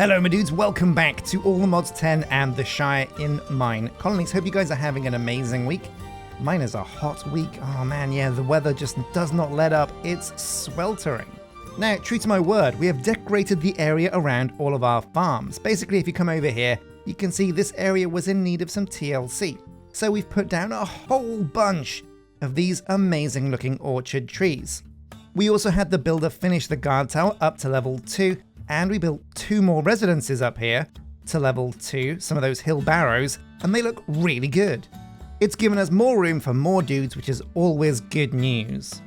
Hello my dudes, welcome back to All the Mods 10 and the Shire in Minecolonies. Hope you guys are having an amazing week. Mine is a hot week. Oh man, yeah, the weather just does not let up. It's sweltering. Now, true to my word, we have decorated the area around all of our farms. Basically, if you come over here, you can see this area was in need of some TLC. So we've put down a whole bunch of these amazing looking orchard trees. We also had the builder finish the guard tower up to level 2, and we built 2 more residences up here to level 2, some of those hill barrows, and they look really good. It's given us more room for more dudes, which is always good news.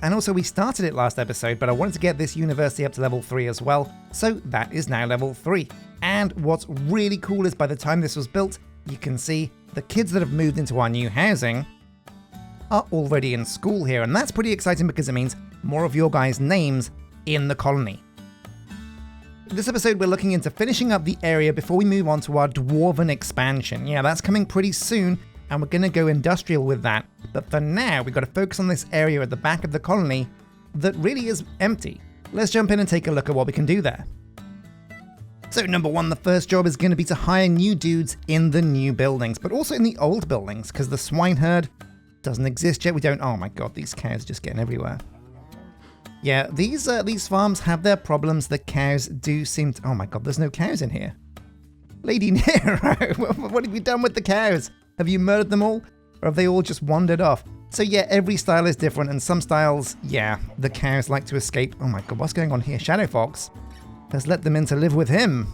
And also we started it last episode, but I wanted to get this university up to level 3 as well, so that is now level 3. And what's really cool is by the time this was built, you can see the kids that have moved into our new housing are already in school here, and that's pretty exciting because it means more of your guys' names in the colony. This episode we're looking into finishing up the area before we move on to our dwarven expansion. Yeah, that's coming pretty soon, and we're going to go industrial with that. But for now, we've got to focus on this area at the back of the colony that really is empty. Let's jump in and take a look at what we can do there. So number 1, the first job is going to be to hire new dudes in the new buildings, but also in the old buildings, because the swine herd doesn't exist yet. We don't... Oh my god, these cows are just getting everywhere. Yeah, these farms have their problems. The cows do seem to... Oh my god, there's no cows in here. Lady Nero, what have you done with the cows? Have you murdered them all? Or have they all just wandered off? So yeah, every style is different, and some styles, yeah, the cows like to escape. Oh my god, what's going on here? Shadow Fox has let them in to live with him.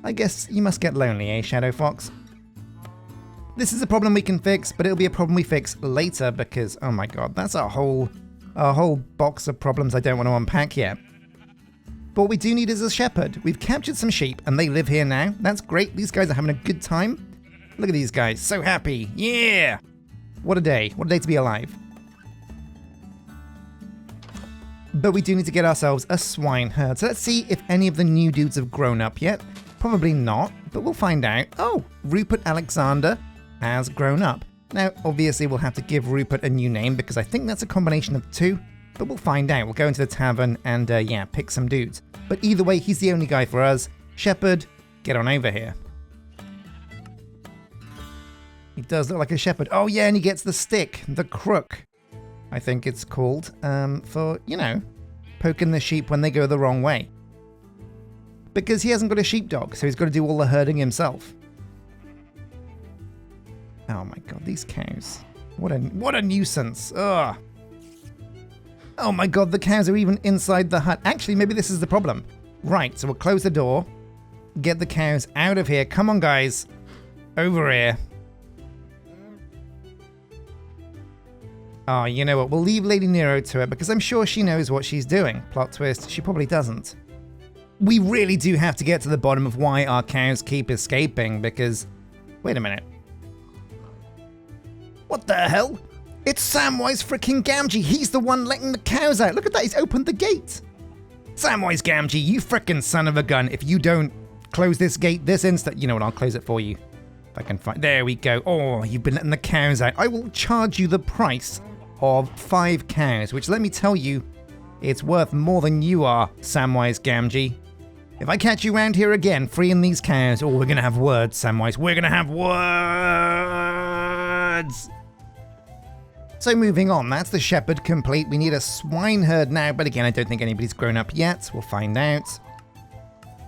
I guess you must get lonely, eh, Shadow Fox? This is a problem we can fix, but it'll be a problem we fix later because, oh my god, that's a whole box of problems I don't want to unpack yet. But what we do need is a shepherd. We've captured some sheep and they live here now. That's great. These guys are having a good time. Look at these guys. So happy. Yeah. What a day. What a day to be alive. But we do need to get ourselves a swine herd. So let's see if any of the new dudes have grown up yet. Probably not, but we'll find out. Oh, Rupert Alexander has grown up. Now, obviously, we'll have to give Rupert a new name because I think that's a combination of 2, but we'll find out. We'll go into the tavern and, yeah, pick some dudes. But either way, he's the only guy for us. Shepherd, get on over here. He does look like a shepherd. Oh, yeah, and he gets the stick, the crook, I think it's called, for, you know, poking the sheep when they go the wrong way. Because he hasn't got a sheepdog, so he's got to do all the herding himself. Oh my god, these cows. What a nuisance. Ugh. Oh my god, the cows are even inside the hut. Actually, maybe this is the problem. Right, so we'll close the door. Get the cows out of here. Come on, guys. Over here. Oh, you know what? We'll leave Lady Nero to it because I'm sure she knows what she's doing. Plot twist, she probably doesn't. We really do have to get to the bottom of why our cows keep escaping because... Wait a minute. What the hell? It's Samwise freaking Gamgee. He's the one letting the cows out. Look at that. He's opened the gate. Samwise Gamgee, you freaking son of a gun. If you don't close this gate this instant... You know what? I'll close it for you. If I can find... There we go. Oh, you've been letting the cows out. I will charge you the price of 5 cows, which let me tell you, it's worth more than you are, Samwise Gamgee. If I catch you around here again, freeing these cows... Oh, we're going to have words, Samwise. We're going to have words! So moving on, that's the shepherd complete. We need a swine herd now, but again, I don't think anybody's grown up yet. We'll find out.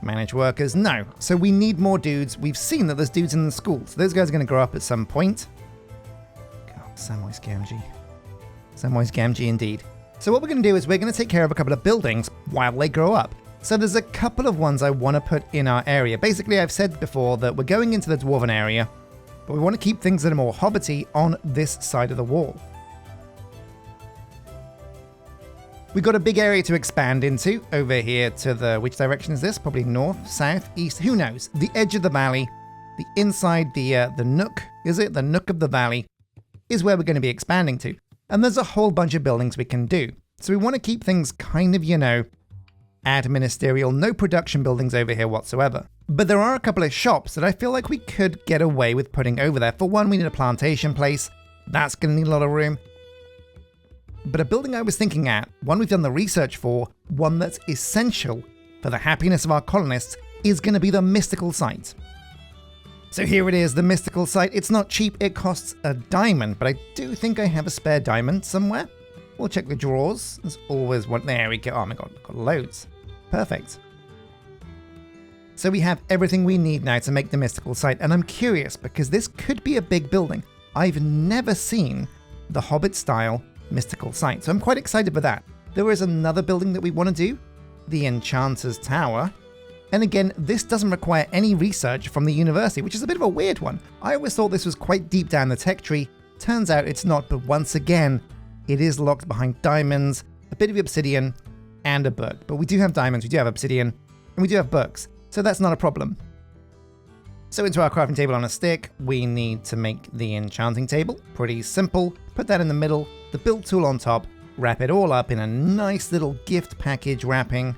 Manage workers, no. So we need more dudes. We've seen that there's dudes in the school, so those guys are going to grow up at some point. God, Samwise Gamgee. Samwise Gamgee indeed. So what we're going to do is we're going to take care of a couple of buildings while they grow up. So there's a couple of ones I want to put in our area. Basically, I've said before that we're going into the dwarven area, but we want to keep things that are more hobbity on this side of the wall. We've got a big area to expand into over here to the... Which direction is this? Probably north, south, east, who knows? The edge of the valley, the inside, the nook, is it? The nook of the valley is where we're going to be expanding to. And there's a whole bunch of buildings we can do. So we want to keep things kind of, you know, administerial, no production buildings over here whatsoever. But there are a couple of shops that I feel like we could get away with putting over there. For one, we need a plantation place. That's going to need a lot of room. But a building I was thinking at, one we've done the research for, one that's essential for the happiness of our colonists, is going to be the mystical site. So here it is, the mystical site. It's not cheap, it costs a diamond, but I do think I have a spare diamond somewhere. We'll check the drawers. There's always one. There we go. Oh my god, got loads. Perfect. So we have everything we need now to make the mystical site, and I'm curious because this could be a big building. I've never seen the Hobbit-style mystical site, so I'm quite excited for that. There is another building that we want to do, the Enchanter's Tower. And again, this doesn't require any research from the university, which is a bit of a weird one. I always thought this was quite deep down the tech tree. Turns out it's not, but once again, it is locked behind diamonds, a bit of obsidian, and a book. But we do have diamonds, we do have obsidian, and we do have books, so that's not a problem. So into our crafting table on a stick, we need to make the enchanting table. Pretty simple. Put that in the middle, the build tool on top, wrap it all up in a nice little gift package wrapping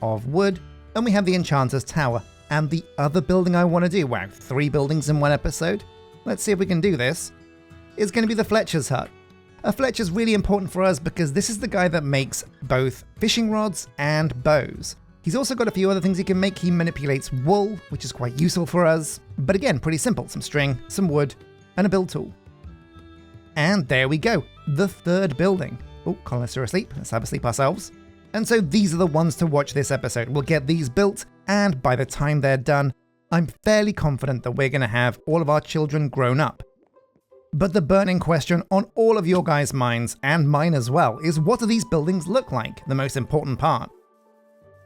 of wood, and we have the Enchanter's Tower. And the other building I want to do, wow, 3 buildings in one episode. Let's see if we can do this. It's going to be the Fletcher's hut. A Fletcher's really important for us because this is the guy that makes both fishing rods and bows. He's also got a few other things he can make. He manipulates wool, which is quite useful for us. But again, pretty simple. Some string, some wood, and a build tool. And there we go. The 3rd building. Oh, colonists are asleep. Let's have a sleep ourselves. And so these are the ones to watch this episode. We'll get these built, and by the time they're done, I'm fairly confident that we're going to have all of our children grown up. But the burning question on all of your guys' minds, and mine as well, is what do these buildings look like? The most important part.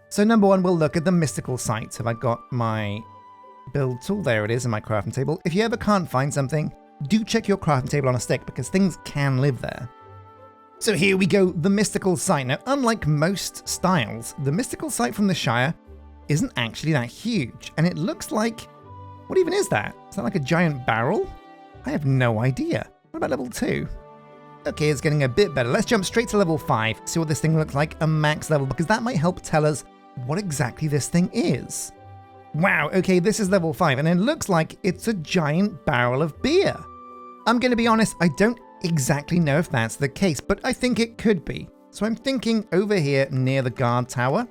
So number 1, we'll look at the mystical site. Have I got my build tool? There it is in my crafting table. If you ever can't find something, do check your crafting table on a stick because things can live there. So here we go, the mystical site. Now, unlike most styles, the mystical site from the Shire isn't actually that huge. And it looks like, what even is that? Is that like a giant barrel? I have no idea. What about level 2? Okay, it's getting a bit better. Let's jump straight to level 5, see what this thing looks like, a max level, because that might help tell us what exactly this thing is. Wow, okay, this is level 5, and it looks like it's a giant barrel of beer. I'm going to be honest, I don't exactly know if that's the case, but I think it could be. So I'm thinking over here near the guard tower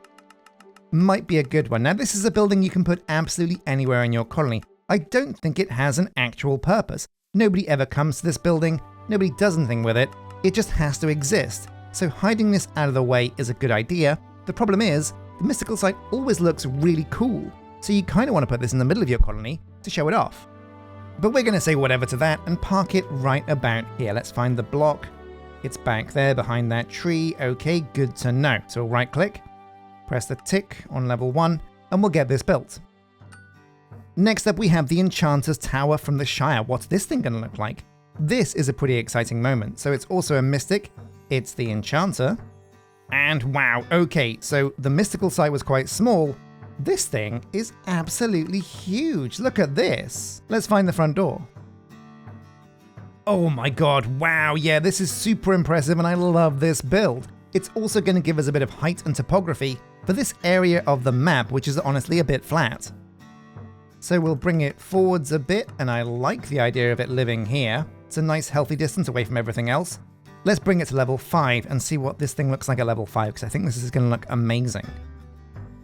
might be a good one. Now, this is a building you can put absolutely anywhere in your colony. I don't think it has an actual purpose. Nobody ever comes to this building, nobody does anything with it, it just has to exist. So hiding this out of the way is a good idea. The problem is, the mystical site always looks really cool, so you kind of want to put this in the middle of your colony to show it off. But we're going to say whatever to that and park it right about here. Let's find the block. It's back there behind that tree. Okay, good to know. So we'll right click, press the tick on level 1, and we'll get this built. Next up, we have the Enchanter's Tower from the Shire. What's this thing going to look like? This is a pretty exciting moment. So it's also a mystic. It's the Enchanter. And wow, okay, so the mystical site was quite small. This thing is absolutely huge. Look at this. Let's find the front door. Oh my god, wow, yeah, this is super impressive and I love this build. It's also going to give us a bit of height and topography for this area of the map, which is honestly a bit flat. So we'll bring it forwards a bit, and I like the idea of it living here. It's a nice healthy distance away from everything else. Let's bring it to level 5 and see what this thing looks like at level 5, because I think this is going to look amazing.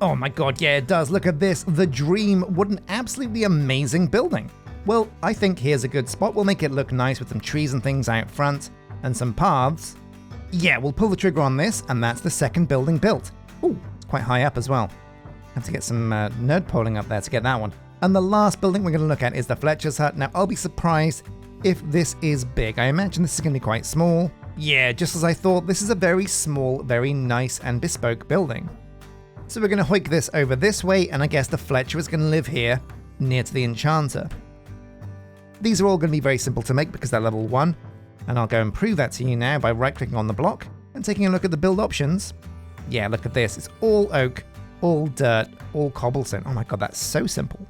Oh my god, yeah, it does. Look at this. The dream. What an absolutely amazing building. Well, I think here's a good spot. We'll make it look nice with some trees and things out front and some paths. Yeah, we'll pull the trigger on this, and that's the 2nd building built. Ooh, it's quite high up as well. Have to get some nerd polling up there to get that one. And the last building we're going to look at is the Fletcher's hut. Now, I'll be surprised if this is big. I imagine this is going to be quite small. Yeah, just as I thought, this is a very small, very nice and bespoke building. So we're going to hoik this over this way, and I guess the Fletcher is going to live here, near to the Enchanter. These are all going to be very simple to make because they're level 1, and I'll go and prove that to you now by right-clicking on the block and taking a look at the build options. Yeah, look at this. It's all oak, all dirt, all cobblestone. Oh my god, that's so simple.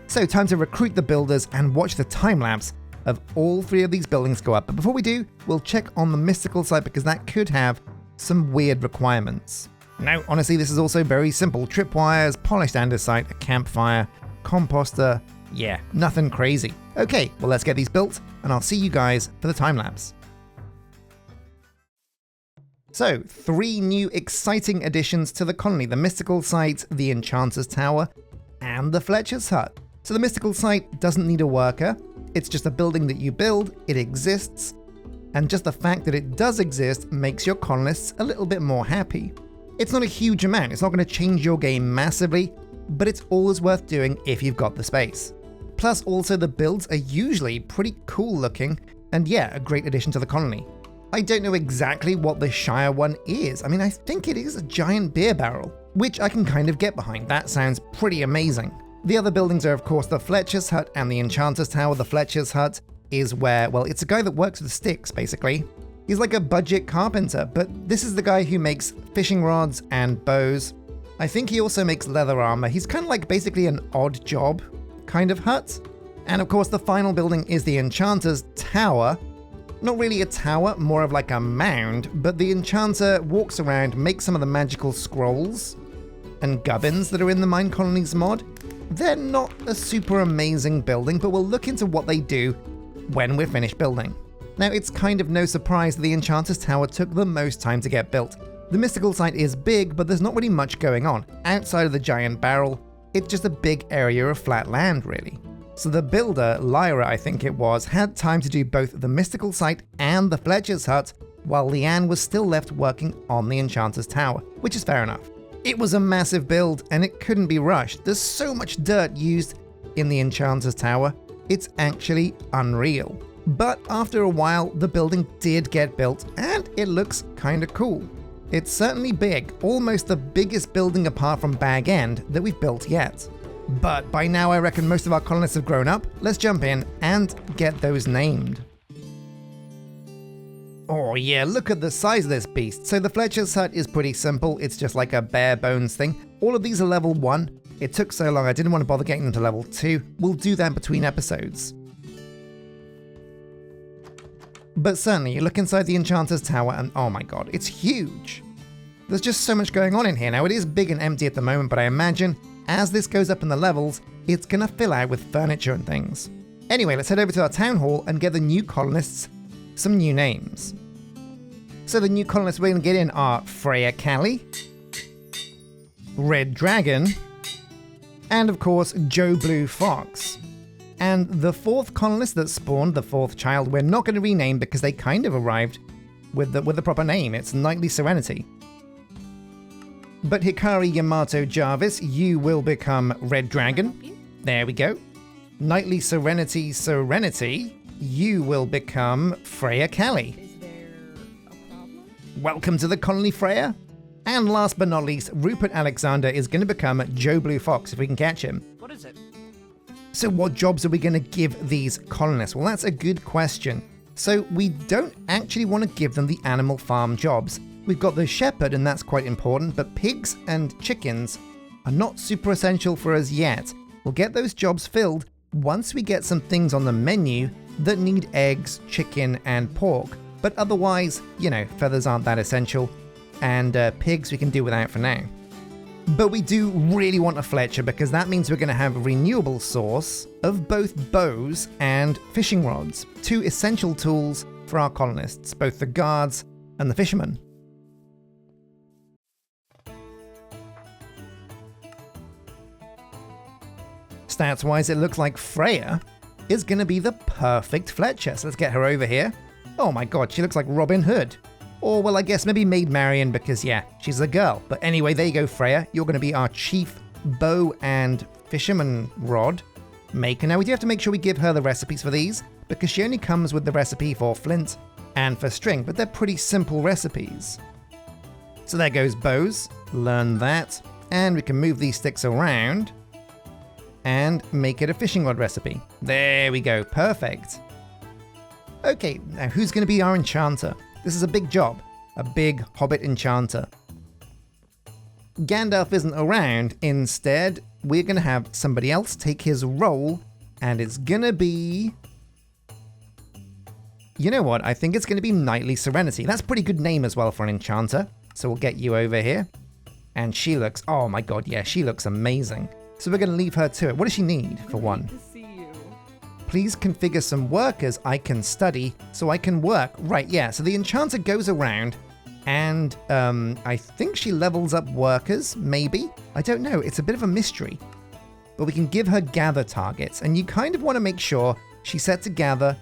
So time to recruit the builders and watch the time-lapse of all 3 of these buildings go up. But before we do, we'll check on the mystical site because that could have some weird requirements. Now, honestly, this is also very simple. Tripwires, polished andesite, a campfire, composter. Yeah, nothing crazy. Okay, well, let's get these built, and I'll see you guys for the time-lapse. So, 3 new exciting additions to the colony. The mystical site, the Enchanter's Tower, and the Fletcher's hut. So the mystical site doesn't need a worker. It's just a building that you build, it exists, and just the fact that it does exist makes your colonists a little bit more happy. It's not a huge amount, it's not going to change your game massively, but it's always worth doing if you've got the space. Plus also the builds are usually pretty cool looking, and yeah, a great addition to the colony. I don't know exactly what the Shire one is. I mean, I think it is a giant beer barrel, which I can kind of get behind. That sounds pretty amazing. The other buildings are of course the Fletcher's hut and the Enchanter's Tower. The Fletcher's hut is where, well, it's a guy that works with sticks basically. He's like a budget carpenter, but this is the guy who makes fishing rods and bows. I think he also makes leather armor. He's kind of like basically an odd job kind of hut. And of course the final building is the Enchanter's Tower. Not really a tower, more of like a mound, but the Enchanter walks around, makes some of the magical scrolls and gubbins that are in the Minecolonies mod. They're not a super amazing building, but we'll look into what they do when we're finished building. Now, it's kind of no surprise that the Enchanter's Tower took the most time to get built. The mystical site is big, but there's not really much going on. Outside of the giant barrel, it's just a big area of flat land, really. So the builder, Lyra I think it was, had time to do both the mystical site and the Fletcher's hut, while Leanne was still left working on the Enchanter's Tower, which is fair enough. It was a massive build, and it couldn't be rushed. There's so much dirt used in the Enchanter's Tower, it's actually unreal. But after a while, the building did get built, and it looks kinda cool. It's certainly big, almost the biggest building apart from Bag End that we've built yet. But by now I reckon most of our colonists have grown up. Let's jump in and get those named. Oh yeah, look at the size of this beast. So the Fletcher's hut is pretty simple, it's just like a bare bones thing. All of these are level 1. It took so long I didn't want to bother getting them to level 2. We'll do that between episodes. But certainly, you look inside the Enchanter's Tower and oh my god, it's huge. There's just so much going on in here. Now it is big and empty at the moment, but I imagine as this goes up in the levels, it's gonna fill out with furniture and things. Anyway, let's head over to our town hall and get the new colonists some new names. So the new colonists we're gonna get in are Freya Callie, Red Dragon, and of course Joe Blue Fox. And the fourth colonist that spawned, the fourth child, we're not going to rename because they kind of arrived with the proper name. It's Nightly Serenity. But Hikari Yamato Jarvis, you will become Red Dragon. There we go. Nightly Serenity, you will become Freya Callie. Is there a problem? Welcome to the colony, Freya. And last but not least, Rupert Alexander is going to become Joe Blue Fox if we can catch him. What is it? So what jobs are we going to give these colonists? Well, that's a good question. So we don't actually want to give them the animal farm jobs. We've got the shepherd and that's quite important, but pigs and chickens are not super essential for us yet. We'll get those jobs filled once we get some things on the menu that need eggs, chicken and pork. But otherwise, you know, feathers aren't that essential, and pigs we can do without for now. But we do really want a Fletcher because that means we're going to have a renewable source of both bows and fishing rods, two essential tools for our colonists, both the guards and the fishermen. Stats-wise, it looks like Freya is going to be the perfect Fletcher, so let's get her over here. Oh my god, she looks like Robin Hood. Or, well, I guess maybe Maid Marian because, yeah, she's a girl. But anyway, there you go, Freya. You're going to be our chief bow and fisherman rod maker. Now, we do have to make sure we give her the recipes for these because she only comes with the recipe for flint and for string, but they're pretty simple recipes. So there goes bows. Learn that. And we can move these sticks around and make it a fishing rod recipe. There we go. Perfect. Okay, now who's going to be our enchanter? This is a big job, a big hobbit enchanter. Gandalf isn't around. Instead, we're going to have somebody else take his role, and it's going to be... You know what? I think it's going to be Nightly Serenity. That's a pretty good name as well for an enchanter. So we'll get you over here. And she looks... Oh my god, yeah, she looks amazing. So we're going to leave her to it. What does she need, for one? Great to see you. Please configure some workers I can study so I can work. Right, yeah, so the enchanter goes around and I think she levels up workers, maybe? I don't know, it's a bit of a mystery. but we can give her gather targets, and you kind of want to make sure she's set to gather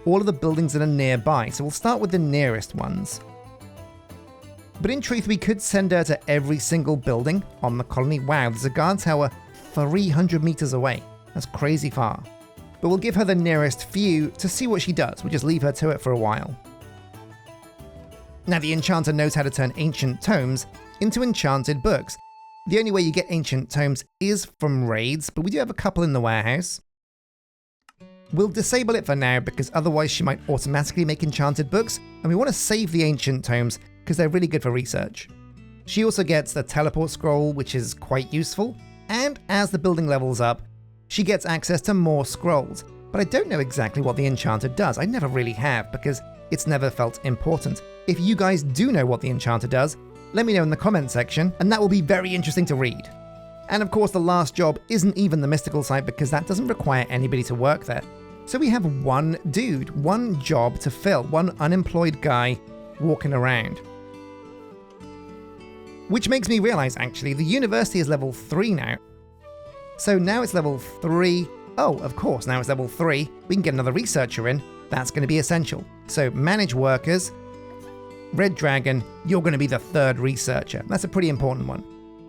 all of the buildings that are nearby. So we'll start with the nearest ones. But in truth, we could send her to every single building on the colony. Wow, there's a guard tower 300 meters away. That's crazy far. But we'll give her the nearest few to see what she does. We'll just leave her to it for a while. Now, the enchanter knows how to turn ancient tomes into enchanted books. The only way you get ancient tomes is from raids, but we do have a couple in the warehouse. We'll disable it for now because otherwise she might automatically make enchanted books, and we want to save the ancient tomes because they're really good for research. She also gets the teleport scroll, which is quite useful, and as the building levels up, she gets access to more scrolls. But I don't know exactly what the enchanter does. I never really have because it's never felt important. If you guys do know what the enchanter does, let me know in the comment section, and that will be very interesting to read. And of course, the last job isn't even the mystical site because that doesn't require anybody to work there. So we have one dude, one job to fill, one unemployed guy walking around. Which makes me realize, actually, the university is level 3 now. So now it's level 3. Oh, of course, now it's level 3. We can get another researcher in. That's going to be essential. So manage workers. Red Dragon, you're going to be the 3rd researcher. That's a pretty important one.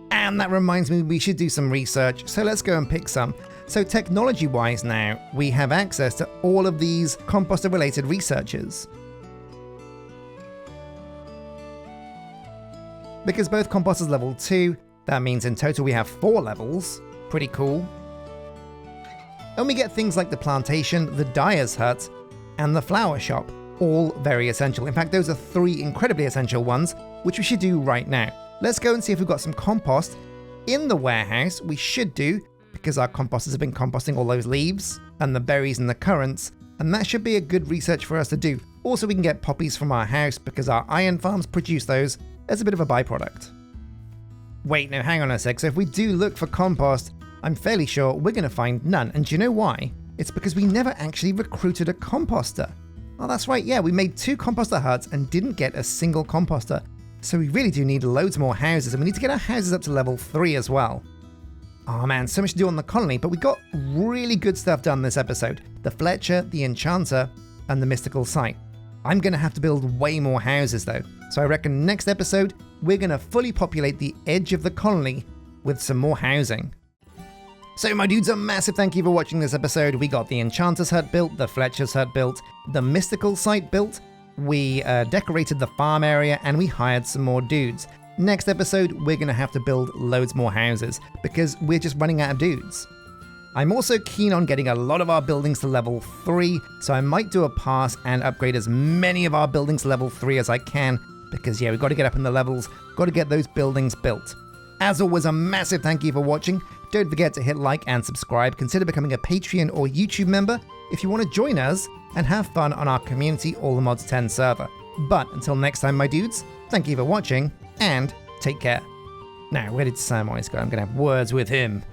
And that reminds me we should do some research. So let's go and pick some. So technology-wise now, we have access to all of these composter-related researchers. Because both composters level 2, that means in total we have 4 levels. Pretty cool. And we get things like the plantation, the dyer's hut, and the flower shop. All very essential. In fact, those are 3 incredibly essential ones, which we should do right now. Let's go and see if we've got some compost in the warehouse. We should do, because our composters have been composting all those leaves and the berries and the currants, and that should be a good research for us to do. Also, we can get poppies from our house because our iron farms produce those as a bit of a byproduct. Wait, no, hang on a sec. So if we do look for compost, I'm fairly sure we're going to find none. And do you know why? It's because we never actually recruited a composter. Oh, that's right, yeah, we made 2 composter huts and didn't get a single composter. So we really do need loads more houses, and we need to get our houses up to level 3 as well. Oh man, so much to do on the colony, but we got really good stuff done this episode. The Fletcher, the Enchanter, and the Mystical Site. I'm going to have to build way more houses though. So I reckon next episode, we're going to fully populate the edge of the colony with some more housing. So my dudes, a massive thank you for watching this episode. We got the Enchanter's hut built, the Fletcher's hut built, the Mystical Site built, we decorated the farm area, and we hired some more dudes. Next episode, we're going to have to build loads more houses because we're just running out of dudes. I'm also keen on getting a lot of our buildings to level 3, so I might do a pass and upgrade as many of our buildings to level 3 as I can because yeah, we've got to get up in the levels, got to get those buildings built. As always, a massive thank you for watching. Don't forget to hit like and subscribe. Consider becoming a Patreon or YouTube member if you want to join us and have fun on our community All the Mods 10 server. But until next time, my dudes, thank you for watching and take care. Now, where did Samwise go? I'm going to have words with him.